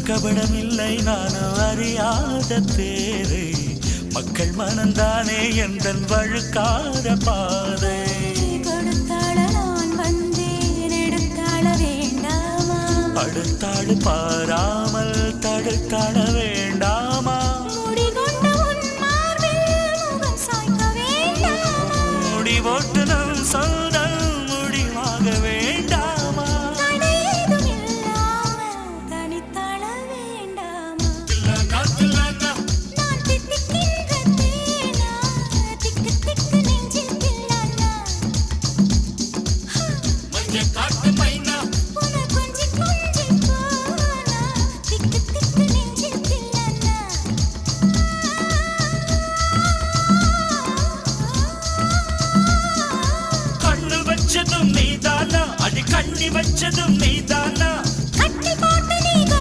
கபடமில்லை நானும் அறியாத பேரை மக்கள் மனந்தானே எந்தன் வழுக்காத பாதை கொடுத்தாள நான் வந்தேன் எடுத்தாள வேண்டாமா அடுத்தாள் பாராமல் தடுத்தாள வேண்டாமா முடிகொண்ட உன் மார்பில் முகம் சாய்க்க வேண்டாமா முடிவோட்டு நம் சொந்தம் முடிவாக வேண்டாமா தடையேதும் இல்லாமல் தனித்தாள வேண்டாமா நான் தித்திக்கின்ற தேனா திக்கு திக்கு நெஞ்சில் தில்லானா உன கொஞ்சி கொஞ்சி போனா திக்கு திக்கு நெஞ்சில் தில்லானா கண்ணு வச்சதும் நீதானா அடி கண்ணி வச்சதும் நீதானா